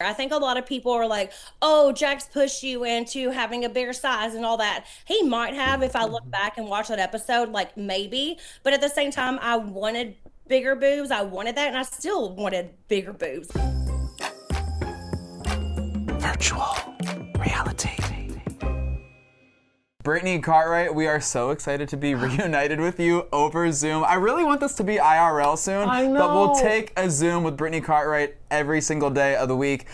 I think a lot of people are like, oh, Jax pushed you into having a bigger size and all that. He might have if I look back and watch that episode, like maybe. But at the same time, I wanted bigger boobs. I wanted that, and I still wanted bigger boobs. Virtual reality. Brittany Cartwright, we are so excited to be reunited with you over Zoom. I really want this to be IRL soon, I know. but we'll take a Zoom with Brittany Cartwright every single day of the week.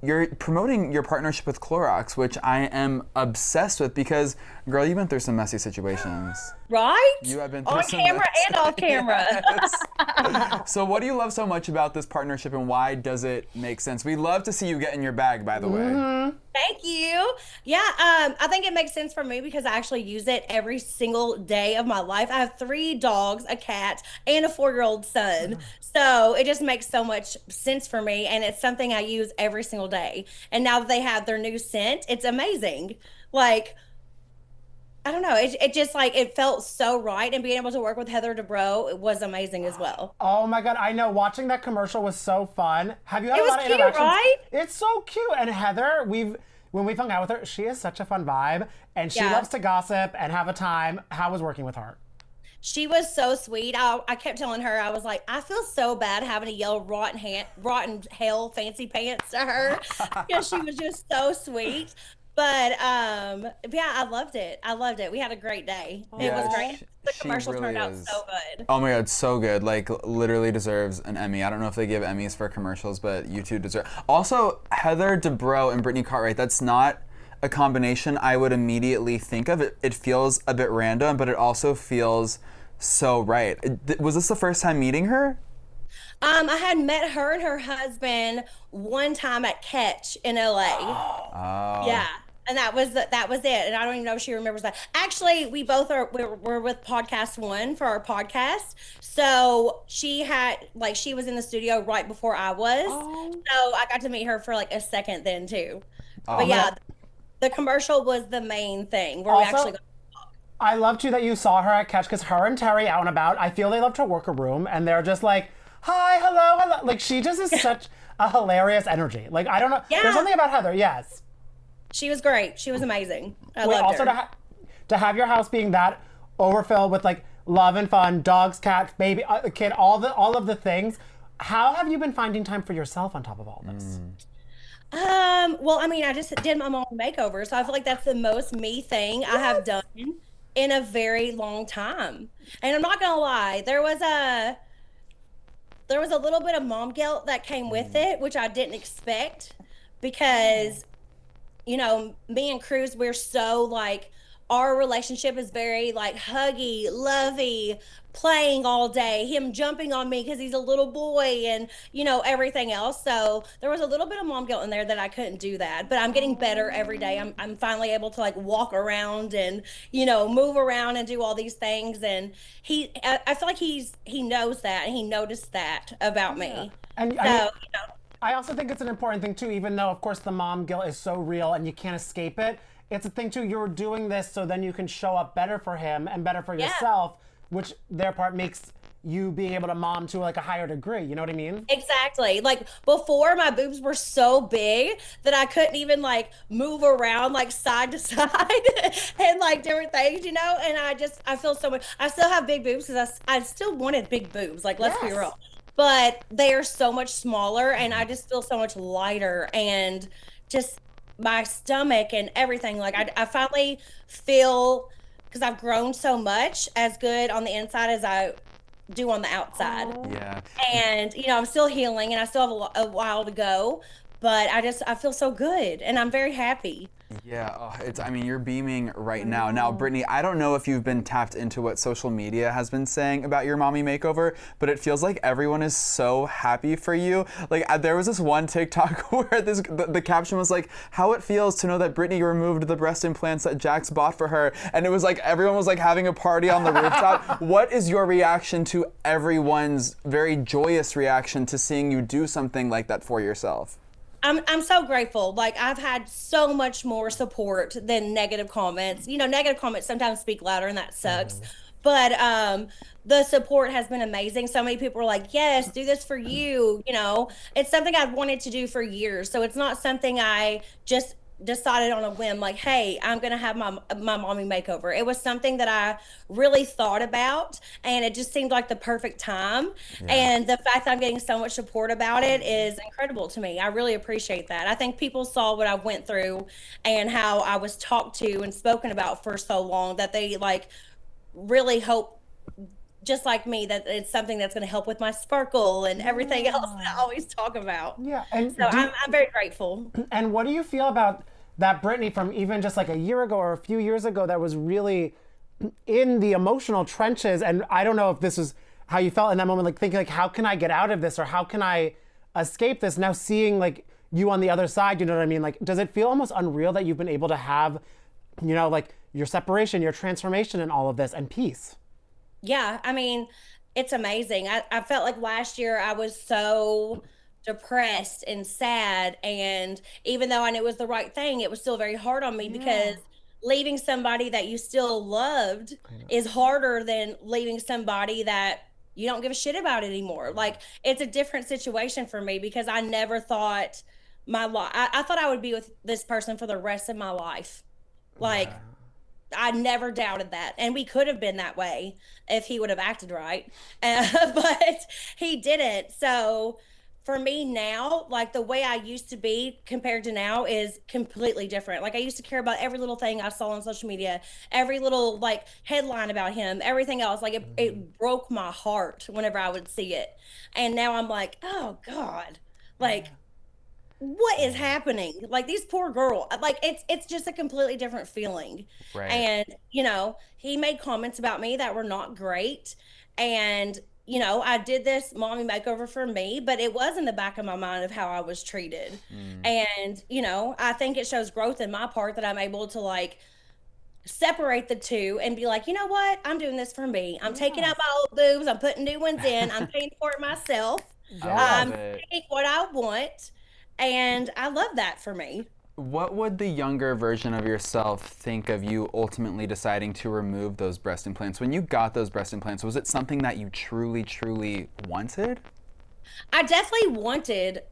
You're promoting your partnership with Clorox, which I am obsessed with because, girl, you've been through some messy situations. Right? You have been through On some camera messy- and off camera. Yes. So what do you love so much about this partnership and why does it make sense? We love to see you get in your bag, by the way. Thank you. Yeah, I think it makes sense for me because I actually use it every single day of my life. I have 3 dogs, a cat, and a 4-year-old son. So it just makes so much sense for me, and it's something I use every single day. And now that they have their new scent, it's amazing. Like, I don't know, it just like it felt so right, and being able to work with Heather Dubrow, it was amazing as well. Oh my God, I know. Watching that commercial was so fun. Have you had It a was lot of cute, interactions? right? It's so cute. And Heather, when we've hung out with her, she is such a fun vibe, and she Yeah. loves to gossip and have a time. How was working with her? She was so sweet. I kept telling her, I was like, I feel so bad having to yell rotten hell fancy pants to her because she was just so sweet. But yeah, I loved it. I loved it. We had a great day. It was great. The she commercial really turned out is. so good. Oh my God, so good. Like, literally deserves an Emmy. I don't know if they give Emmys for commercials, but you two deserve. Also, Heather Dubrow and Brittany Cartwright, that's not a combination I would immediately think of. It feels a bit random, but it also feels so right. Was this the first time meeting her? I had met her and her husband one time at Catch in LA. Oh. Yeah. And that was it. And I don't even know if she remembers that. Actually, we both we're with Podcast One for our podcast. So she was in the studio right before I was. Oh. So I got to meet her for like a second then too. Oh. But yeah, the commercial was the main thing where we Also, actually I love too that you saw her at Catch, because her and Terry out and about, I feel they love to work a room, and they're just like, hi, hello, hello. Like, she just is such a hilarious energy. Like, I don't know. Yeah. There's something about Heather, yes. she was great. She was amazing. I Wait, loved also her. to have your house being that overfilled with like love and fun, dogs, cats, baby, kid, all of the things. How have you been finding time for yourself on top of all this? Well, I mean, I just did my mom makeover, so I feel like that's the most me thing I have done in a very long time. And I'm not gonna lie, there was a little bit of mom guilt that came with it, which I didn't expect because, me and Cruz, we're so like, our relationship is very like huggy, lovey, playing all day, him jumping on me because he's a little boy and, everything else. So there was a little bit of mom guilt in there that I couldn't do that, but I'm getting better every day. I'm finally able to like walk around and, move around and do all these things. And I feel like he knows that and he noticed that about me. And So, I mean, I also think it's an important thing too, even though of course the mom guilt is so real and you can't escape it. It's a thing too, you're doing this so then you can show up better for him and better for yourself, which their part makes you being able to mom to like a higher degree. You know what I mean? Exactly. Like before, my boobs were so big that I couldn't even like move around like side to side and like different things, And I feel so much. I still have big boobs because I still wanted big boobs. Like, let's be real. But they are so much smaller and I just feel so much lighter and just my stomach and everything. Like I finally feel, because I've grown so much, as good on the inside as I do on the outside. Yeah. And I'm still healing and I still have a while to go, but I feel so good and I'm very happy. Yeah, you're beaming right now. Now, Brittany, I don't know if you've been tapped into what social media has been saying about your mommy makeover, but it feels like everyone is so happy for you. Like, there was this one TikTok where the caption was like, how it feels to know that Brittany removed the breast implants that Jax bought for her. And it was like, everyone was like having a party on the rooftop. What is your reaction to everyone's very joyous reaction to seeing you do something like that for yourself? I'm so grateful. Like I've had so much more support than negative comments. Negative comments sometimes speak louder and that sucks. But the support has been amazing. So many people are like, yes, do this for you. You know, it's something I've wanted to do for years. So it's not something I just decided on a whim, like, hey, I'm gonna have my mommy makeover. It was something that I really thought about, and it just seemed like the perfect time. And the fact that I'm getting so much support about it is incredible to me. I really appreciate that. I think people saw what I went through and how I was talked to and spoken about for so long, that they like really hope, just like me, that it's something that's going to help with my sparkle and everything else that I always talk about. Yeah, and so I'm very grateful. And what do you feel about that Brittany from even just like a year ago or a few years ago that was really in the emotional trenches? And I don't know if this is how you felt in that moment, like thinking like, how can I get out of this, or how can I escape this? Now seeing like you on the other side, you know what I mean? Like, does it feel almost unreal that you've been able to have, you know, like your separation, your transformation and all of this, and peace? Yeah, I mean, it's amazing. I felt like last year I was so depressed and sad, and even though I knew it was the right thing, it was still very hard on me because leaving somebody that you still loved is harder than leaving somebody that you don't give a shit about anymore. Like, it's a different situation for me because I never thought my life, I thought I would be with this person for the rest of my life. Like, I never doubted that. And we could have been that way if he would have acted right. But he didn't. So for me now, like the way I used to be compared to now is completely different. Like I used to care about every little thing I saw on social media, every little like headline about him, everything else. Like it broke my heart whenever I would see it. And now I'm like, oh God, like what is happening? Like these poor girl, like it's just a completely different feeling. Right. And you know, he made comments about me that were not great. And you know, I did this mommy makeover for me, but it was in the back of my mind of how I was treated. And you know, I think it shows growth in my part that I'm able to like separate the two and be like, you know what, I'm doing this for me. I'm taking out my old boobs, I'm putting new ones in, I'm paying for it myself. I'm taking what I want. And I love that for me. What would the younger version of yourself think of you ultimately deciding to remove those breast implants? When you got those breast implants, was it something that you truly, truly wanted? I definitely wanted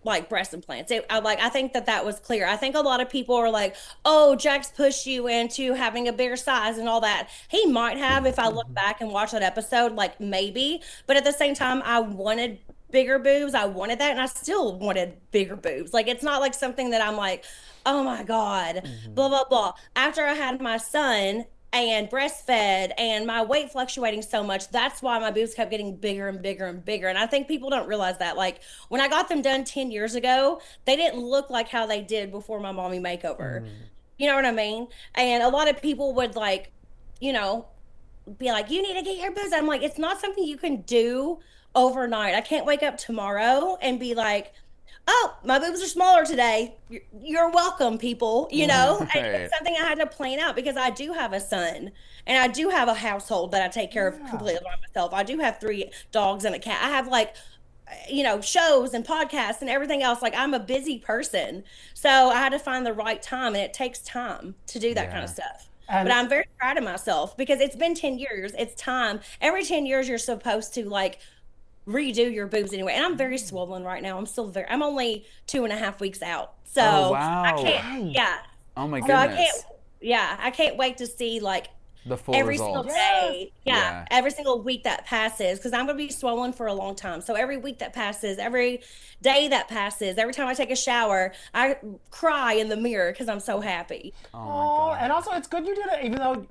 like breast implants. I think that was clear. I think a lot of people are like, oh, Jax pushed you into having a bigger size and all that. He might have, if I look back and watch that episode, like maybe. But at the same time, I wanted bigger boobs. I wanted that, and I still wanted bigger boobs. Like it's not like something that I'm like, oh my God, blah blah blah. After I had my son and breastfed and my weight fluctuating so much, that's why my boobs kept getting bigger and bigger and bigger. And I think people don't realize that. Like when I got them done 10 years ago, they didn't look like how they did before my mommy makeover. You know what I mean? And a lot of people would like, you know, be like, you need to get your boobs. I'm like, it's not something you can do overnight. I can't wake up tomorrow and be like, oh, my boobs are smaller today. You're welcome, people. You know, Right. it's something I had to plan out because I do have a son and I do have a household that I take care of completely by myself. I do have 3 dogs and a cat. I have like, you know, shows and podcasts and everything else. Like I'm a busy person. So I had to find the right time, and it takes time to do that kind of stuff. But I'm very proud of myself because it's been 10 years. It's time. Every 10 years, you're supposed to like redo your boobs anyway. And I'm very swollen right now. I'm only 2.5 weeks out. So wow. I can't, Oh my so goodness. I can't wait to see like The full every results. single day. Every single week that passes, because I'm going to be swollen for a long time. So every week that passes, every day that passes, every time I take a shower, I cry in the mirror because I'm so happy. Oh my God. And also it's good you did it, even though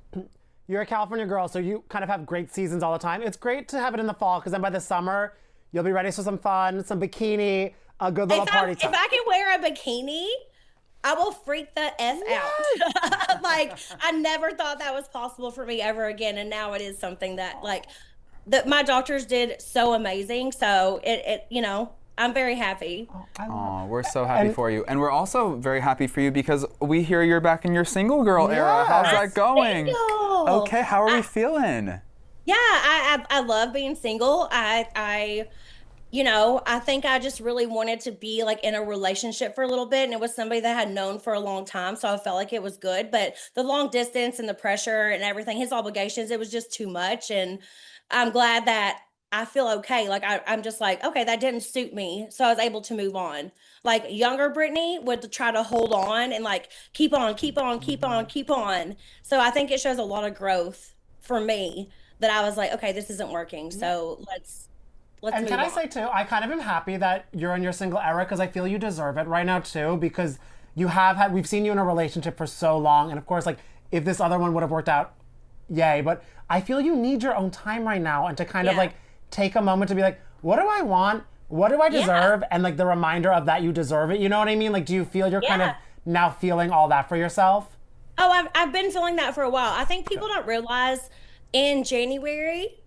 you're a California girl, so you kind of have great seasons all the time. It's great to have it in the fall, because then by the summer, you'll be ready for some fun, some bikini, a good little party time. If I can wear a bikini, I will freak the F out. Like, I never thought that was possible for me ever again. And now it is something that, like, my doctors did so amazing. So, you know, I'm very happy. Oh, we're so happy for you. And we're also very happy for you because we hear you're back in your single girl era. How's that going? Single. Okay, how are we feeling? Yeah, I love being single. I think I just really wanted to be like in a relationship for a little bit. And it was somebody that I had known for a long time. So I felt like it was good. But the long distance and the pressure and everything, his obligations, it was just too much. And I'm glad that I feel okay. Like I'm just like, okay, that didn't suit me. So I was able to move on. Like younger Brittany would try to hold on and like keep on, keep on, keep on, keep on. So I think it shows a lot of growth for me that I was like, okay, this isn't working. So let's And move can I on. say too, I kind of am happy that you're in your single era because I feel you deserve it right now too, because we've seen you in a relationship for so long. And of course, like if this other one would have worked out, yay. But I feel you need your own time right now and to kind of Yeah. like take a moment to be like, what do I want? What do I deserve? And like the reminder of that you deserve it. You know what I mean? Like, do you feel you're kind of Yeah. now feeling all that for yourself? Oh, I've been feeling that for a while. I think people don't realize in January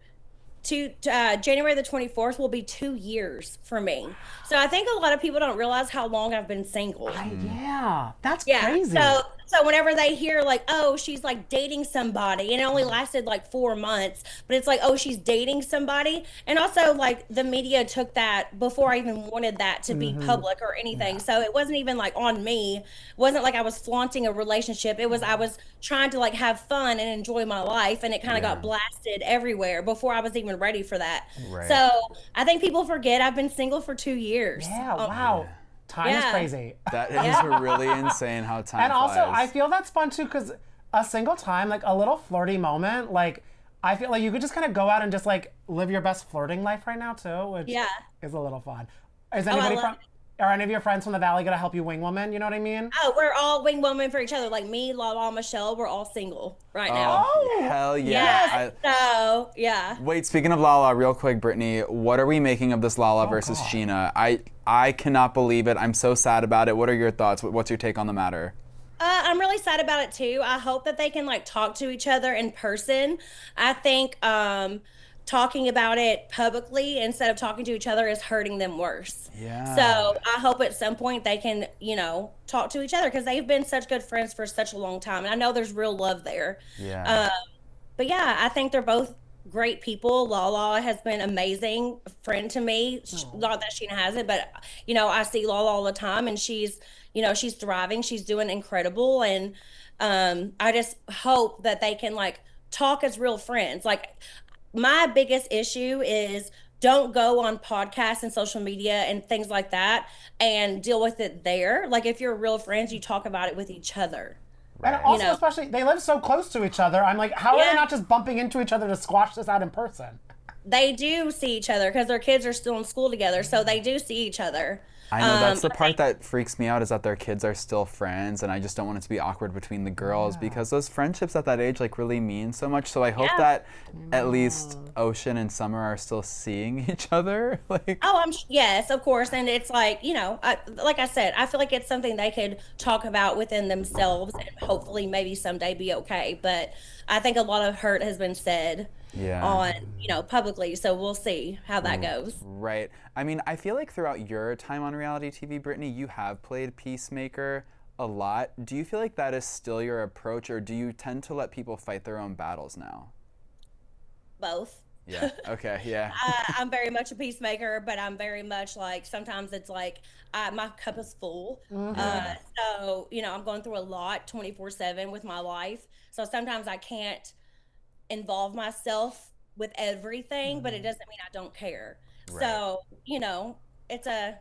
January the 24th will be 2 years for me. So I think a lot of people don't realize how long I've been single. Yeah, that's Yeah. crazy. So whenever they hear like, oh, she's like dating somebody, and it only lasted like 4 months, but it's like, oh, she's dating somebody. And also like the media took that before I even wanted that to be public or anything. So it wasn't even like on me. It wasn't like I was flaunting a relationship. It was I was trying to like have fun and enjoy my life, and it kind of got blasted everywhere before I was even ready for that. Right. So I think people forget I've been single for 2 years. Yeah, wow. Time is Yeah. crazy. That is really insane how time And also, flies. I feel that's fun too, because a single time, like a little flirty moment, like I feel like you could just kind of go out and just like live your best flirting life right now too, which Yeah. is a little fun. Is I anybody love from, are any of your friends from the Valley gonna help you wing woman? You know what I mean? Oh, we're all wing women for each other. Like me, Lala, Michelle, we're all single right now. Oh, hell Yeah. yeah. So, yeah. Wait, speaking of Lala, real quick, Brittany, what are we making of this Lala versus God. Sheena? I cannot believe it. I'm so sad about it. What are your thoughts? What's your take on the matter? I'm really sad about it too. I hope that they can like talk to each other in person. I think talking about it publicly instead of talking to each other is hurting them worse. Yeah. So I hope at some point they can, talk to each other because they've been such good friends for such a long time. And I know there's real love there. Yeah. But yeah, I think they're both great people. Lala has been amazing friend to me. Not that Sheena hasn't, but I see Lala all the time, and she's thriving. She's doing incredible, and I just hope that they can like talk as real friends. Like my biggest issue is don't go on podcasts and social media and things like that and deal with it there. Like if you're real friends, you talk about it with each other. And also, especially, they live so close to each other. I'm like, how are they not just bumping into each other to squash this out in person? They do see each other because their kids are still in school together, so they do see each other. I know that's the part that freaks me out is that their kids are still friends, and I just don't want it to be awkward between the girls because those friendships at that age like really mean so much. So I hope that at least Ocean and Summer are still seeing each other. Like, Oh, yes, of course, and it's like like I said, I feel like it's something they could talk about within themselves, and hopefully, maybe someday be okay. But I think a lot of hurt has been said on publicly, so we'll see how that goes. right. I mean, I feel like throughout your time on reality TV, Brittany, you have played peacemaker a lot. Do you feel like that is still your approach, or do you tend to let people fight their own battles now? Both. Yeah. Okay. Yeah. I'm very much a peacemaker, but I'm very much like sometimes it's like my cup is full. So I'm going through a lot 24/7 with my life. So sometimes I can't involve myself with everything, but it doesn't mean I don't care. Right. So it's a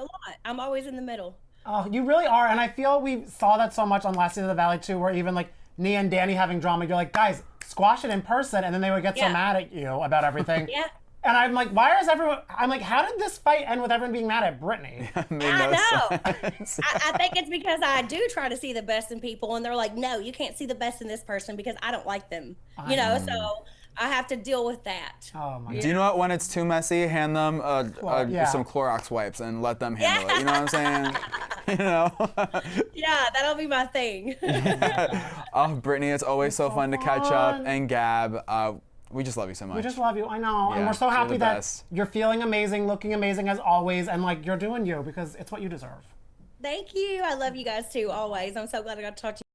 lot. I'm always in the middle. Oh, you really are. And I feel we saw that so much on Last Season of the Valley too, where even like Nia and Danny having drama, you're like, guys, squash it in person. And then they would get so mad at you about everything. Yeah. And I'm like, I'm like, how did this fight end with everyone being mad at Brittany? Made no I know. sense. I think it's because I do try to see the best in people, and they're like, no, you can't see the best in this person because I don't like them. So I have to deal with that. Oh my Do you know what? When it's too messy, hand them some Clorox wipes and let them handle it. You know what I'm saying? Yeah, that'll be my thing. Oh, Brittany, it's always so fun to catch up and gab. We just love you so much. We just love you. I know. And Yeah, we're so you're happy the that best. you're feeling amazing, looking amazing as always, and like you're doing you because it's what you deserve. Thank you. I love you guys too, always. I'm so glad I got to talk to you.